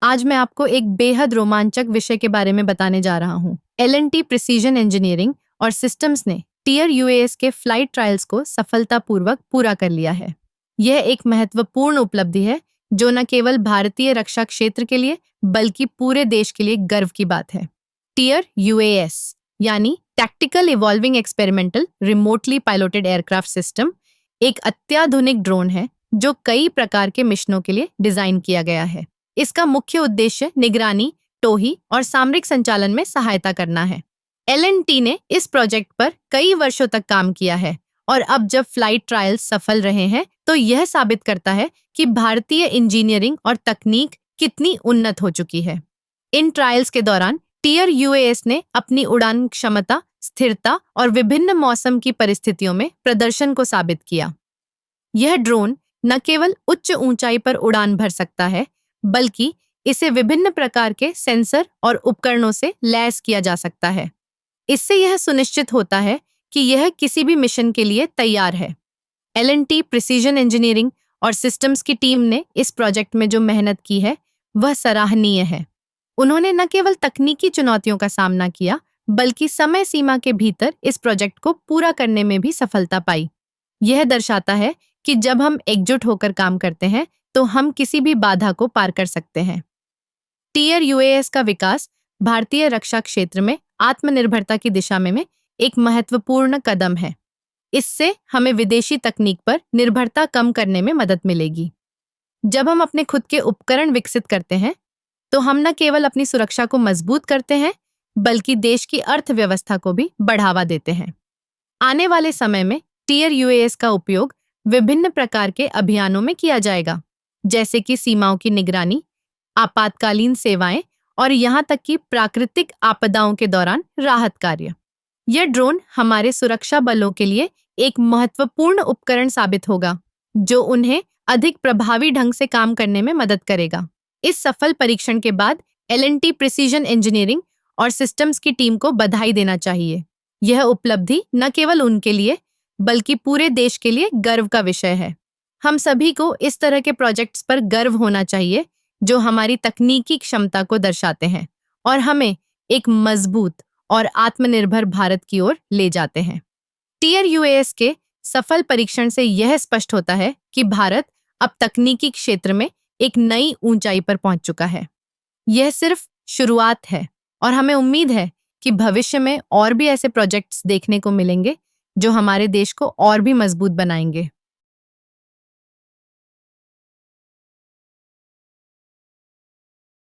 आज मैं आपको एक बेहद रोमांचक विषय के बारे में बताने जा रहा हूँ। L&T प्रिसीजन इंजीनियरिंग और सिस्टम्स ने टियर UAS के फ्लाइट ट्रायल्स को सफलतापूर्वक पूरा कर लिया है। यह एक महत्वपूर्ण उपलब्धि है जो न केवल भारतीय रक्षा क्षेत्र के लिए बल्कि पूरे देश के लिए गर्व की बात है। टियर UAS यानी tactical evolving experimental remotely piloted aircraft system एक अत्याधुनिक ड्रोन है जो कई प्रकार के मिशनों के लिए डिजाइन किया गया है। इसका मुख्य उद्देश्य निगरानी, टोही और सामरिक संचालन में सहायता करना है। L&T ने इस प्रोजेक्ट पर कई वर्षों तक काम किया है और अब जब फ्लाइट ट्रायल्स सफल रहे हैं तो यह साबित करता है कि भारतीय इंजीनियरिंग और तकनीक कितनी उन्नत हो चुकी है। इन ट्रायल्स के दौरान टियर UAS ने अपनी उड़ान क्षमता, स्थिरता और विभिन्न मौसम की परिस्थितियों में प्रदर्शन को साबित किया। यह ड्रोन न केवल उच्च ऊंचाई पर उड़ान भर सकता है बल्कि इसे विभिन्न प्रकार के सेंसर और उपकरणों से लैस किया जा सकता है। इससे यह सुनिश्चित होता है कि यह किसी भी मिशन के लिए तैयार है। L&T प्रिसीजन इंजीनियरिंग और सिस्टम्स की टीम ने इस प्रोजेक्ट में जो मेहनत की है वह सराहनीय है। उन्होंने न केवल तकनीकी चुनौतियों का सामना किया बल्कि समय सीमा के भीतर इस प्रोजेक्ट को पूरा करने में भी सफलता पाई। यह दर्शाता है कि जब हम एकजुट होकर काम करते हैं तो हम किसी भी बाधा को पार कर सकते हैं। टियर UAS का विकास भारतीय रक्षा क्षेत्र में आत्मनिर्भरता की दिशा में एक महत्वपूर्ण कदम है। इससे हमें विदेशी तकनीक पर निर्भरता कम करने में मदद मिलेगी। जब हम अपने खुद के उपकरण विकसित करते हैं तो हम न केवल अपनी सुरक्षा को मजबूत करते हैं बल्कि देश की अर्थव्यवस्था को भी बढ़ावा देते हैं। आने वाले समय में टियर UAS का उपयोग विभिन्न प्रकार के अभियानों में किया जाएगा, जैसे कि सीमाओं की निगरानी, आपातकालीन सेवाएं और यहाँ तक कि प्राकृतिक आपदाओं के दौरान राहत कार्य। यह ड्रोन हमारे सुरक्षा बलों के लिए एक महत्वपूर्ण उपकरण साबित होगा जो उन्हें अधिक प्रभावी ढंग से काम करने में मदद करेगा। इस सफल परीक्षण के बाद L&T प्रिसीजन इंजीनियरिंग और सिस्टम्स की टीम को बधाई देना चाहिए। यह उपलब्धि न केवल उनके लिए बल्कि पूरे देश के लिए गर्व का विषय है। हम सभी को इस तरह के प्रोजेक्ट्स पर गर्व होना चाहिए जो हमारी तकनीकी क्षमता को दर्शाते हैं और हमें एक मजबूत और आत्मनिर्भर भारत की ओर ले जाते हैं। टियर UAS के सफल परीक्षण से यह स्पष्ट होता है कि भारत अब तकनीकी क्षेत्र में एक नई ऊंचाई पर पहुंच चुका है। यह सिर्फ शुरुआत है और हमें उम्मीद है कि भविष्य में और भी ऐसे प्रोजेक्ट्स देखने को मिलेंगे जो हमारे देश को और भी मजबूत बनाएंगे।